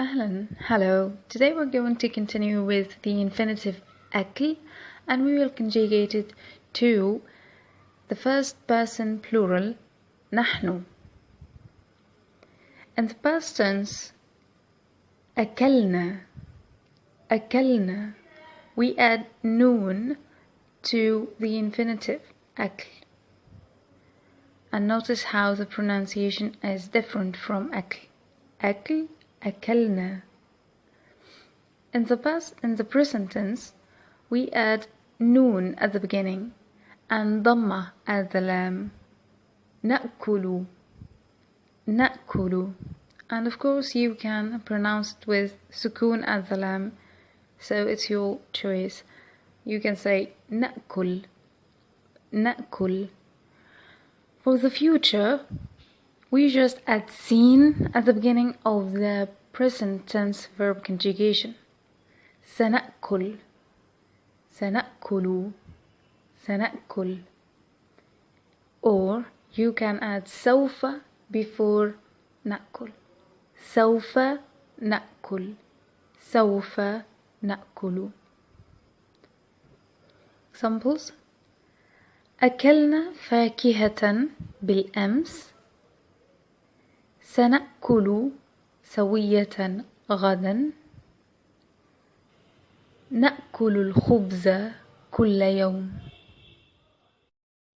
أهلا, hello. Today we're going to continue with the infinitive أكل, and we will conjugate it to the first person plural نحن. In the past tense أكلنا, أكلنا, we add ن to the infinitive أكل. And notice how the pronunciation is different from أكل. أكل, أكلنا. In the present tense, we add نون at the beginning and ضمة at the lam. نأكل, نأكل. And of course you can pronounce it with سكون at the lam, so it's your choice. You can say نأكل, نأكل. For the future, we just add seen at the beginning of the present tense verb conjugation. سنأكل, سنأكل, سنأكل. Or you can add سوف before نأكل. سوف نأكل, سوف نأكل. Examples: أكلنا فاكهة بالأمس. سنأكل سوية غدا. نأكل الخبز كل يوم.